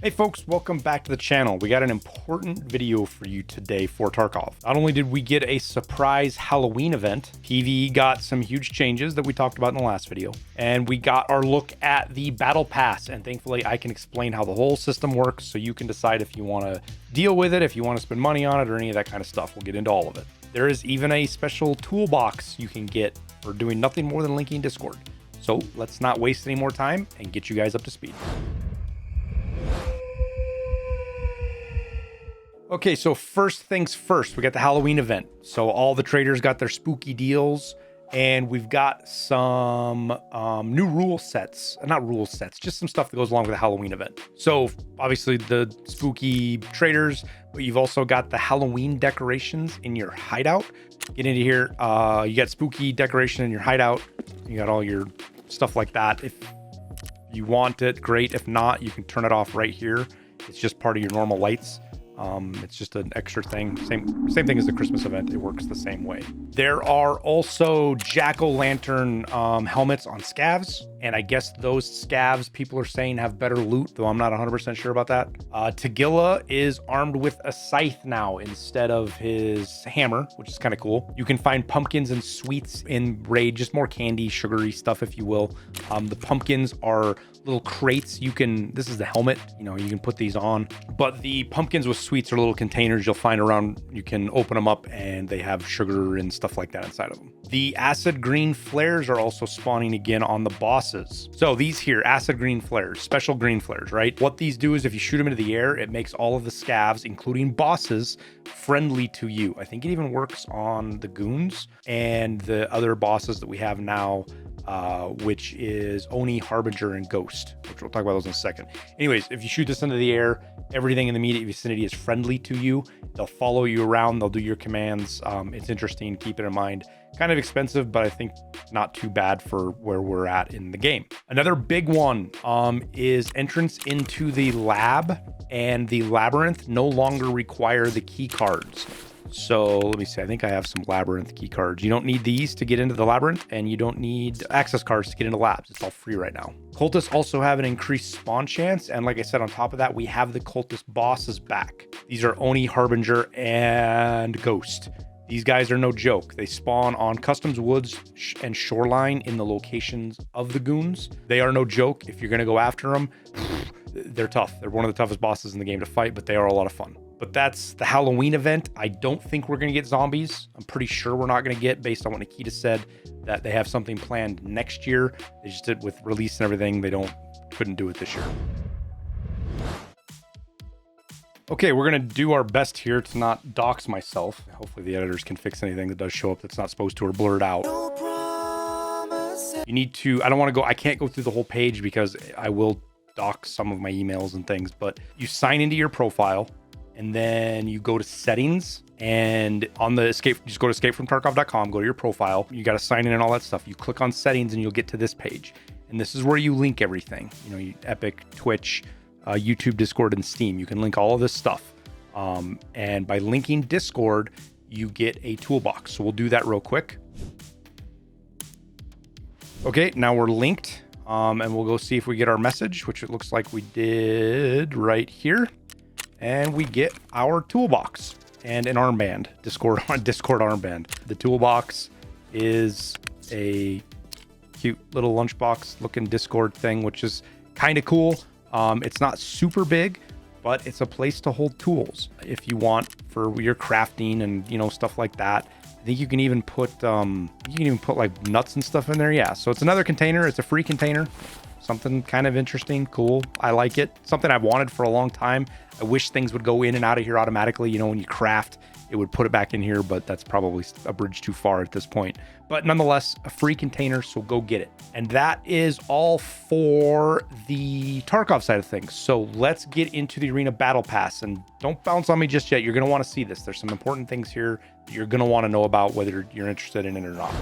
Hey folks, welcome back to the channel. We got an important video for you today for Tarkov. Not only did we get a surprise Halloween event, PvE got some huge changes that we talked about in the last video, and we got our look at the Battle Pass, and thankfully I can explain how the whole system works so you can decide if you want to deal with it, if you want to spend money on it, or any of that kind of stuff. We'll get into all of it. There is even a special toolbox you can get for doing nothing more than linking Discord. So let's not waste any more time and get you guys up to speed. Okay, so first things first, we got the Halloween event. So all the traders got their spooky deals, and we've got some new rule sets. Not rule sets, just some stuff that goes along with the Halloween event. So obviously the spooky traders, but you've also got the Halloween decorations in your hideout. Get into here, you got spooky decoration in your hideout. You got all your stuff like that. If you want it, great. If not, you can turn it off right here. It's just part of your normal lights. It's just an extra thing. Same thing as the Christmas event. It works the same way. There are also jack-o'-lantern helmets on scavs, and I guess those scavs people are saying have better loot, though I'm not 100% sure about that. Tagilla is armed with a scythe now instead of his hammer, which is kind of cool. You can find pumpkins and sweets in Raid, just more candy, sugary stuff, if you will. The pumpkins are little crates. This is the helmet, you can put these on, but the pumpkins with sweets are little containers you'll find around. You can open them up and they have sugar and stuff like that inside of them. The acid green flares are also spawning again on the bosses. So these here, acid green flares, special green flares, right? What these do is if you shoot them into the air, it makes all of the scavs, including bosses, friendly to you. I think it even works on the goons and the other bosses that we have now, which is Oni, Harbinger, and Ghost, which we'll talk about those in a second. Anyways, if you shoot this into the air, everything in the immediate vicinity is friendly to you. They'll follow you around. They'll do your commands. It's interesting. Keep it in mind. Kind of expensive, but I think not too bad for where we're at in the game. Another big one is entrance into the lab, and the labyrinth no longer require the key cards. So let me see, I think I have some labyrinth key cards. You don't need these to get into the labyrinth, and you don't need access cards to get into labs. It's all free right now. Cultists also have an increased spawn chance, and like I said, on top of that, we have the cultist bosses back. These are Oni, Harbinger, and Ghost. These guys are no joke. They spawn on customs woods and shoreline in the locations of the goons. They are no joke. If you're going to go after them, they're tough. They're one of the toughest bosses in the game to fight, but they are a lot of fun. But that's the Halloween event. I don't think we're going to get zombies. I'm pretty sure we're not going to get, based on what Nikita said, that they have something planned next year. They just did with release and everything. Couldn't do it this year. Okay, we're going to do our best here to not dox myself. Hopefully the editors can fix anything that does show up that's not supposed to or blurred out. You need to, I can't go through the whole page because I will dox some of my emails and things, but you sign into your profile and then you go to settings, and on the just go to escapefromtarkov.com, go to your profile. You got to sign in and all that stuff. You click on settings and you'll get to this page. And this is where you link everything. Epic, Twitch, YouTube, Discord, and Steam. You can link all of this stuff. And by linking Discord, you get a toolbox. So we'll do that real quick. Okay, now we're linked. And we'll go see if we get our message, which it looks like we did right here. And we get our toolbox and an armband, Discord armband. The toolbox is a cute little lunchbox looking Discord thing, which is kind of cool. It's not super big, but it's a place to hold tools if you want for your crafting and stuff like that. I think you can even put like nuts and stuff in there. Yeah, so it's another container. It's a free container. Something kind of interesting, cool. I like it. Something I've wanted for a long time. I wish things would go in and out of here automatically. When you craft, it would put it back in here, but that's probably a bridge too far at this point. But nonetheless, a free container, so go get it. And that is all for the Tarkov side of things. So let's get into the Arena Battle Pass, and don't bounce on me just yet. You're going to want to see this. There's some important things here that you're going to want to know about, whether you're interested in it or not.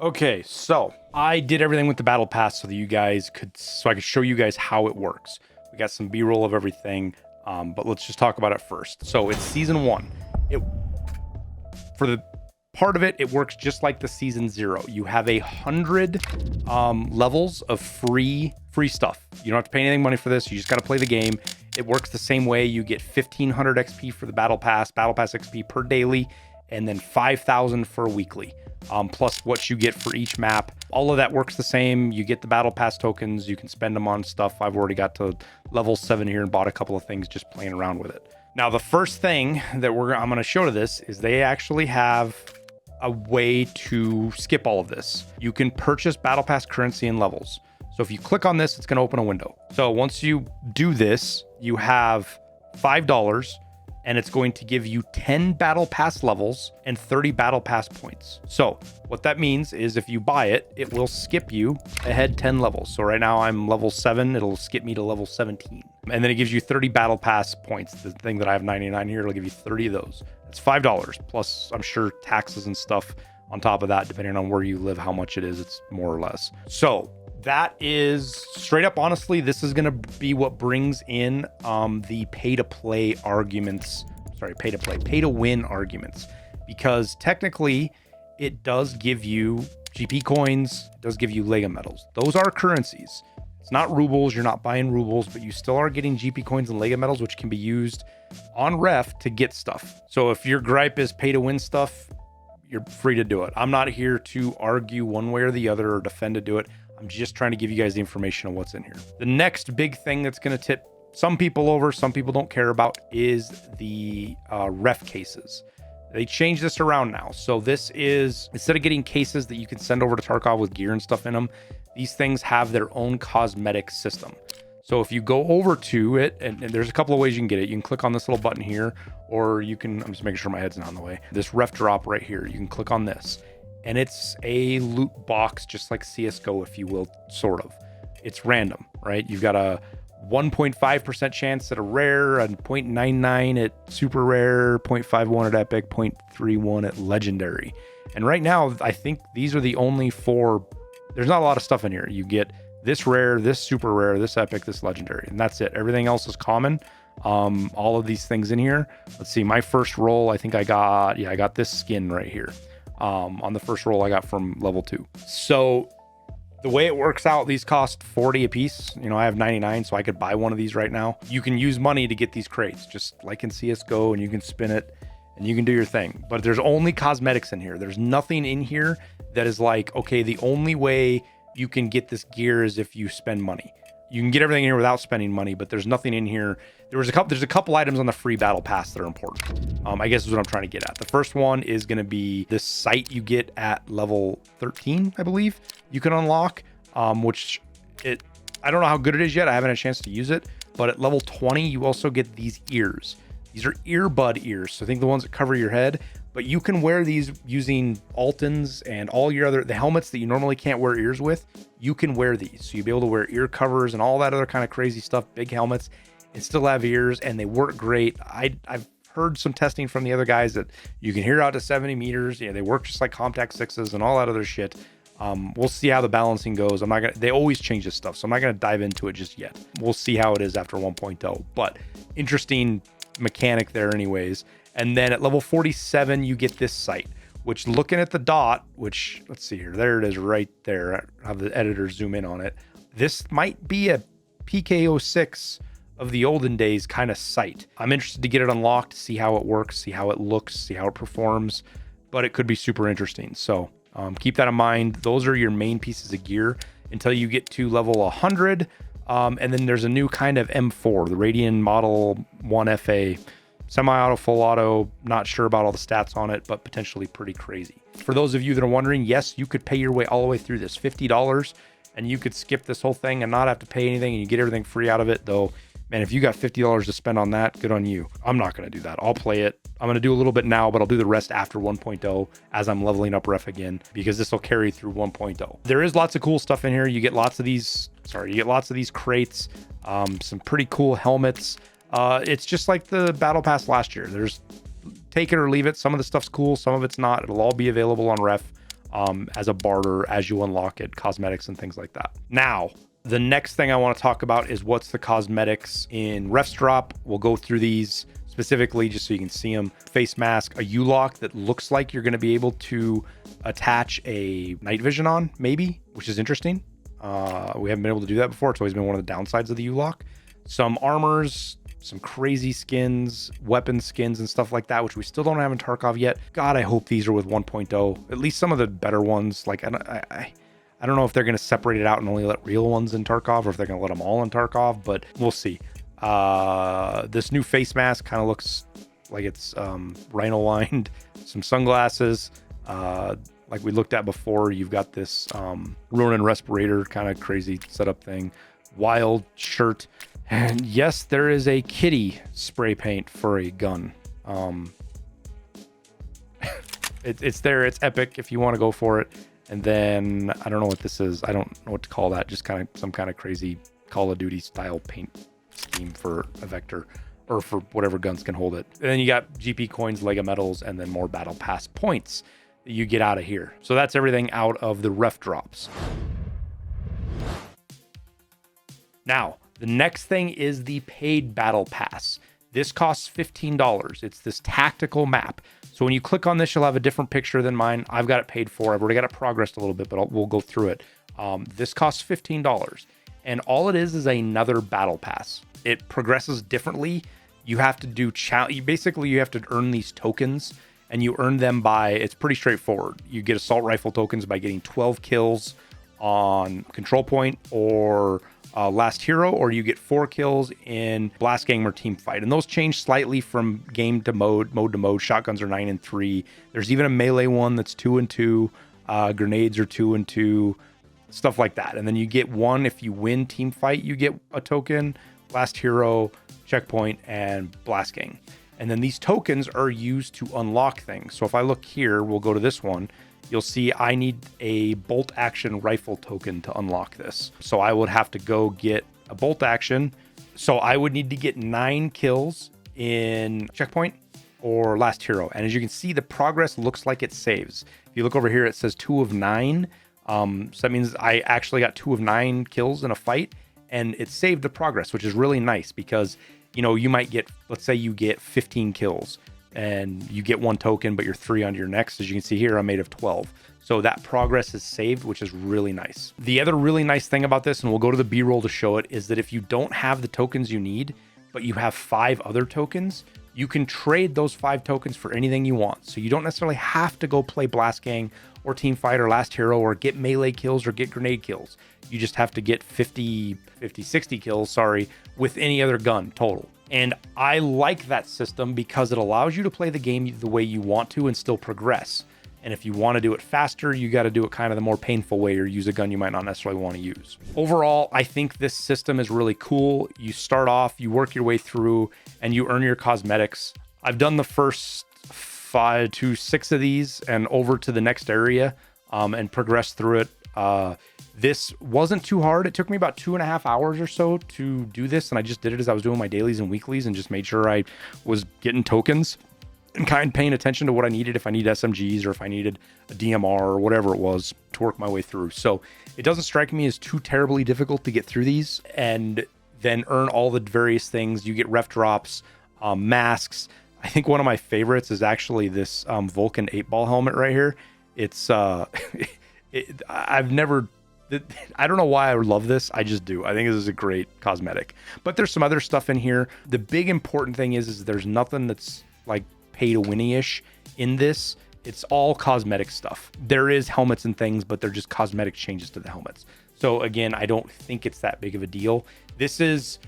Okay, so I did everything with the Battle Pass so I could show you guys how it works. We got some B-roll of everything, but let's just talk about it first. So it's season 1. For the part of it, it works just like the season 0. You have 100 levels of free stuff. You don't have to pay anything money for this. You just got to play the game. It works the same way. You get 1,500 XP for the Battle Pass XP per daily, and then 5,000 for weekly, plus what you get for each map. All of that works the same. You get the Battle Pass tokens. You can spend them on stuff. I've already got to level 7 here and bought a couple of things just playing around with it. Now, the first thing that I'm going to show to this is they actually have a way to skip all of this. You can purchase Battle Pass currency and levels. So if you click on this, it's going to open a window. So once you do this, you have $5, and it's going to give you 10 Battle Pass levels and 30 Battle Pass points. So what that means is if you buy it, it will skip you ahead 10 levels. So right now I'm level 7, it'll skip me to level 17. And then it gives you 30 Battle Pass points. The thing that I have 99 here, it'll give you 30 of those. That's $5, plus I'm sure taxes and stuff on top of that, depending on where you live, how much it is, it's more or less. So that is straight up, honestly, this is going to be what brings in the pay to win arguments, because technically it does give you GP coins, it does give you Lega medals. Those are currencies. It's not rubles, you're not buying rubles, but you still are getting GP coins and Lega medals, which can be used on ref to get stuff. So if your gripe is pay to win stuff, you're free to do it. I'm not here to argue one way or the other or defend to do it. I'm just trying to give you guys the information on what's in here. The next big thing that's going to tip some people over, some people don't care about, is the ref cases. They changed this around now. So this is, instead of getting cases that you can send over to Tarkov with gear and stuff in them, these things have their own cosmetic system. So if you go over to it, and there's a couple of ways you can get it. You can click on this little button here, or you can, I'm just making sure my head's not in the way. This ref drop right here, you can click on this. And it's a loot box, just like CSGO, if you will, sort of. It's random, right? You've got a 1.5% chance at a rare, a 0.99 at super rare, 0.51 at epic, 0.31 at legendary. And right now, I think these are the only 4. There's not a lot of stuff in here. You get this rare, this super rare, this epic, this legendary, and that's it. Everything else is common. All of these things in here. Let's see, my first roll, I think I got this skin right here. On the first roll I got from level 2. So the way it works out, these cost 40 a piece. You know, I have 99, so I could buy one of these right now. You can use money to get these crates, just like in CSGO, and you can spin it and you can do your thing. But there's only cosmetics in here. There's nothing in here that is like, okay, the only way you can get this gear is if you spend money. You can get everything in here without spending money, but there's nothing in here. There's a couple items on the free battle pass that are important. I guess is what I'm trying to get at. The first one is going to be this site you get at level 13, I believe you can unlock, which I don't know how good it is yet. I haven't had a chance to use it, but at level 20, you also get these ears. These are earbud ears. So I think the ones that cover your head, but you can wear these using Altons and all your the helmets that you normally can't wear ears with. You can wear these. So you'll be able to wear ear covers and all that other kind of crazy stuff, big helmets, and still have ears, and they work great. I've heard some testing from the other guys that you can hear out to 70 meters. Yeah, they work just like Comtac 6s and all that other shit. We'll see how the balancing goes. They always change this stuff, so I'm not gonna dive into it just yet. We'll see how it is after 1.0, but interesting mechanic there anyways. And then at level 47, you get this sight, which, looking at the dot, which, let's see here, there it is right there. I'll have the editor zoom in on it. This might be a PK06 of the olden days kind of sight. I'm interested to get it unlocked, see how it works, see how it looks, see how it performs, but it could be super interesting. So keep that in mind. Those are your main pieces of gear until you get to level 100. And then there's a new kind of M4, the Radian Model 1 FA, semi-auto, full auto. Not sure about all the stats on it, but potentially pretty crazy. For those of you that are wondering, yes, you could pay your way all the way through this, $50, and you could skip this whole thing and not have to pay anything, and you get everything free out of it. Though, man, if you got $50 to spend on that, good on you. I'm not going to do that. I'll play it. I'm going to do a little bit now, but I'll do the rest after 1.0 as I'm leveling up ref again, because this will carry through 1.0. There is lots of cool stuff in here. You get lots of these crates, some pretty cool helmets. It's just like the Battle Pass last year. There's take it or leave it. Some of the stuff's cool, some of it's not. It'll all be available on ref as a barter as you unlock it, cosmetics and things like that. Now, the next thing I want to talk about is what's the cosmetics in ref's drop. We'll go through these specifically just so you can see them. Face mask, a U-lock that looks like you're going to be able to attach a night vision on, maybe, which is interesting. We haven't been able to do that before. It's always been one of the downsides of the U-lock. Some armors, some crazy skins, weapon skins and stuff like that, which we still don't have in Tarkov yet. God, I hope these are with 1.0. At least some of the better ones. Like, I don't know if they're going to separate it out and only let real ones in Tarkov, or if they're going to let them all in Tarkov, but we'll see. This new face mask kind of looks like it's rhino lined. Some sunglasses. Like we looked at before, you've got this Ronin respirator kind of crazy setup thing. Wild shirt. And yes, there is a kitty spray paint for a gun. It's there. It's epic if you want to go for it. And then I don't know what this is. I don't know what to call that. Just kind of some kind of crazy Call of Duty style paint scheme for a Vector, or for whatever guns can hold it. And then you got GP coins, Lego medals, and then more Battle Pass points that you get out of here. So that's everything out of the ref drops. Now, the next thing is the paid Battle Pass. This costs $15. It's this tactical map. So when you click on this, you'll have a different picture than mine. I've got it paid for. I've already got it progressed a little bit, but we'll go through it. This costs $15. And all it is another Battle Pass. It progresses differently. You have to do basically you have to earn these tokens, and you earn them by, it's pretty straightforward. You get assault rifle tokens by getting 12 kills on control point or last hero, or you get 4 kills in blast gang or team fight. And those change slightly from game to mode to mode. Shotguns are 9 and 3. There's even a melee one that's 2 and 2. Grenades are 2 and 2. Stuff like that. And then you get 1 if you win team fight. You get a token, last hero, checkpoint, and blast gang. And then these tokens are used to unlock things. So if I look here, we'll go to this one. You'll see I need a bolt action rifle token to unlock this. So I would have to go get a bolt action. So I would need to get 9 kills in checkpoint or last hero. And as you can see, the progress looks like it saves. If you look over here, it says 2 of 9. So that means I actually got 2 of 9 kills in a fight, and it saved the progress, which is really nice because, you know, you might get, let's say you get 15 kills and you get 1 token, but you're 3 on your next. As you can see here, I'm made of 12. So that progress is saved, which is really nice. The other really nice thing about this, and we'll go to the B-roll to show it, is that if you don't have the tokens you need, but you have 5 other tokens, you can trade those 5 tokens for anything you want. So you don't necessarily have to go play Blast Gang or Team Fight or Last Hero or get melee kills or get grenade kills. You just have to get 60 kills, with any other gun total. And I like that system because it allows you to play the game the way you want to and still progress. And if you want to do it faster, you got to do it kind of the more painful way or use a gun you might not necessarily want to use. Overall, I think this system is really cool. You start off, you work your way through, and you earn your cosmetics. I've done the first 5 to 6 of these and over to the next area and progressed through it. This wasn't too hard. It took me about 2.5 hours or so to do this. And I just did it as I was doing my dailies and weeklies and just made sure I was getting tokens and kind of paying attention to what I needed, if I need SMGs or if I needed a DMR or whatever it was to work my way through. So it doesn't strike me as too terribly difficult to get through these and then earn all the various things. You get ref drops, masks. I think one of my favorites is actually this Vulcan 8-ball helmet right here. It's I don't know why I love this. I just do. I think this is a great cosmetic. But there's some other stuff in here. The big important thing is there's nothing that's like pay to win-ish in this. It's all cosmetic stuff. There is helmets and things, but they're just cosmetic changes to the helmets. So again, I don't think it's that big of a deal. This is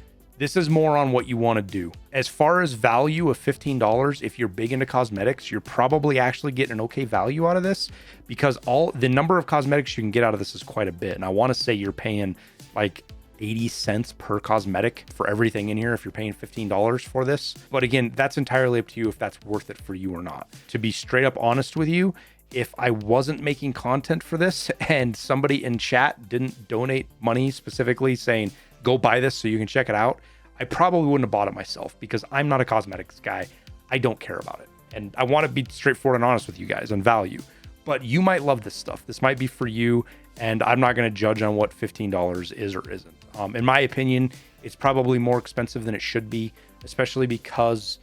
more on what you want to do. As far as value of $15, if you're big into cosmetics, you're probably actually getting an okay value out of this because the number of cosmetics you can get out of this is quite a bit. And I want to say you're paying like 80 cents per cosmetic for everything in here if you're paying $15 for this. But again, that's entirely up to you if that's worth it for you or not. To be straight up honest with you, if I wasn't making content for this and somebody in chat didn't donate money specifically saying, go buy this so you can check it out, I probably wouldn't have bought it myself because I'm not a cosmetics guy. I don't care about it. And I want to be straightforward and honest with you guys on value. But you might love this stuff. This might be for you. And I'm not going to judge on what $15 is or isn't. In my opinion, it's probably more expensive than it should be, especially because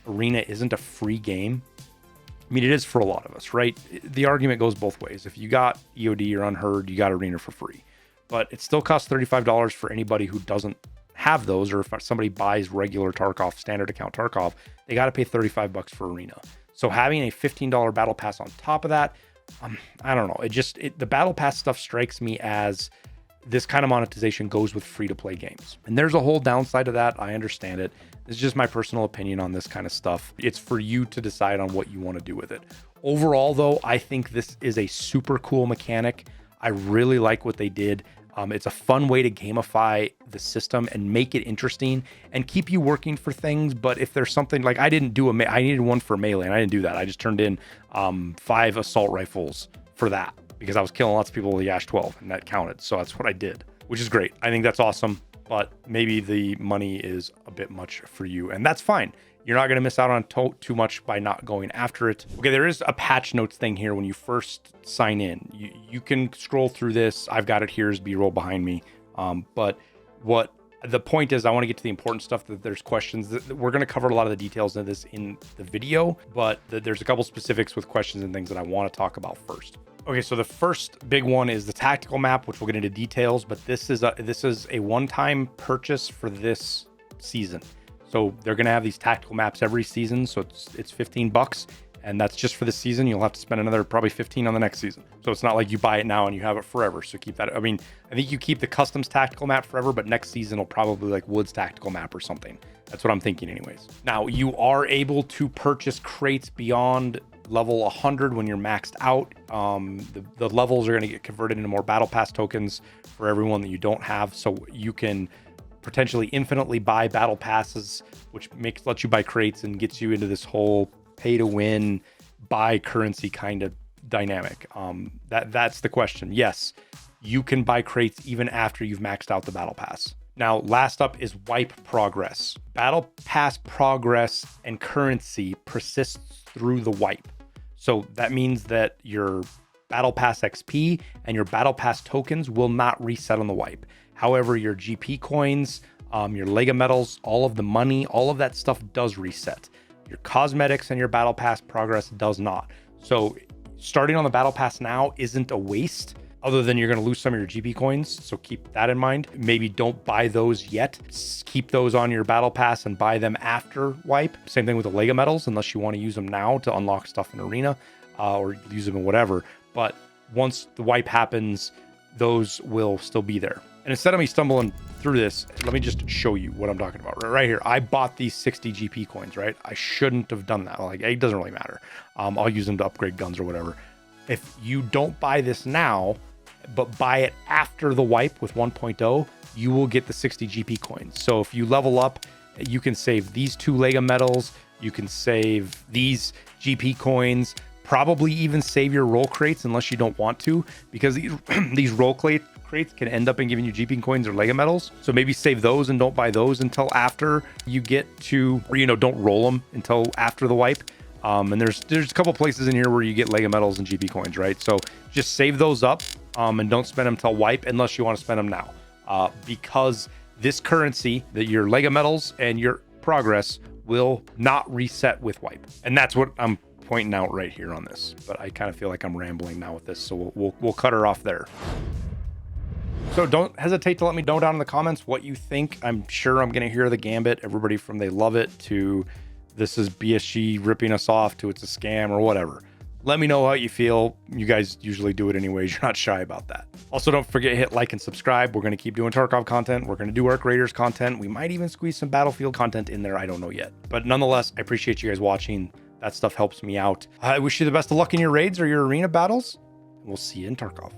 Arena isn't a free game. I mean, it is for a lot of us, right? The argument goes both ways. If you got EOD or Unheard, you got Arena for free. But it still costs $35 for anybody who doesn't have those, or if somebody buys regular Tarkov, standard account Tarkov, they got to pay $35 for Arena. So having a $15 Battle Pass on top of that, I don't know. The Battle Pass stuff strikes me as this kind of monetization goes with free-to-play games. And there's a whole downside to that. I understand it. It's just my personal opinion on this kind of stuff. It's for you to decide on what you want to do with it. Overall, though, I think this is a super cool mechanic. I really like what they did. It's a fun way to gamify the system and make it interesting and keep you working for things. But if there's something like I needed one for melee and I didn't do that. I just turned in 5 assault rifles for that because I was killing lots of people with the Ash 12 and that counted. So that's what I did, which is great. I think that's awesome, but maybe the money is a bit much for you, and that's fine. You're not going to miss out on too much by not going after it. Okay, there is a patch notes thing here when you first sign in. You can scroll through this. I've got it here as B-roll behind me. But what the point is, I want to get to the important stuff. That there's questions. We're going to cover a lot of the details of this in the video, but there's a couple specifics with questions and things that I want to talk about first. Okay, so the first big one is the tactical map, which we'll get into details, but this is a one-time purchase for this season. So they're going to have these tactical maps every season. So it's $15, and that's just for the season. You'll have to spend another probably 15 on the next season. So it's not like you buy it now and you have it forever. So keep that. I mean, I think you keep the customs tactical map forever, but next season will probably like Woods tactical map or something. That's what I'm thinking anyways. Now you are able to purchase crates beyond level 100 when you're maxed out. The levels are going to get converted into more battle pass tokens for everyone that you don't have. So you can potentially infinitely buy battle passes, which lets you buy crates and gets you into this whole pay to win, buy currency kind of dynamic. That's the question. Yes, you can buy crates even after you've maxed out the battle pass. Now, last up is wipe progress. Battle pass progress and currency persists through the wipe. So that means that your battle pass XP and your battle pass tokens will not reset on the wipe. However, your GP coins, your Lega medals, all of the money, all of that stuff does reset. Your cosmetics and your battle pass progress does not. So starting on the battle pass now isn't a waste, other than you're going to lose some of your GP coins. So keep that in mind. Maybe don't buy those yet. Keep those on your battle pass and buy them after wipe. Same thing with the Lega medals, unless you want to use them now to unlock stuff in Arena or use them in whatever. But once the wipe happens, those will still be there. And instead of me stumbling through this, let me just show you what I'm talking about. Right here, I bought these 60 GP coins, right? I shouldn't have done that. Like, it doesn't really matter. I'll use them to upgrade guns or whatever. If you don't buy this now, but buy it after the wipe with 1.0, you will get the 60 GP coins. So if you level up, you can save these 2 Lega medals. You can save these GP coins, probably even save your roll crates unless you don't want to, because these roll crates can end up in giving you GP coins or Lega medals. So maybe save those and don't buy those until after you get to, or, don't roll them until after the wipe. And there's a couple places in here where you get Lega medals and GP coins, right? So just save those up and don't spend them till wipe unless you want to spend them now. Because this currency, that your Lega medals and your progress will not reset with wipe. And that's what I'm pointing out right here on this. But I kind of feel like I'm rambling now with this, so we'll cut her off there. So don't hesitate to let me know down in the comments what you think. I'm sure I'm going to hear the gambit, everybody from they love it to this is BSG ripping us off to it's a scam or whatever. Let me know how you feel. You guys usually do it anyways. You're not shy about that. Also, don't forget to hit like and subscribe. We're going to keep doing Tarkov content. We're going to do Arc Raiders content. We might even squeeze some Battlefield content in there. I don't know yet. But nonetheless, I appreciate you guys watching. That stuff helps me out. I wish you the best of luck in your raids or your arena battles. We'll see you in Tarkov.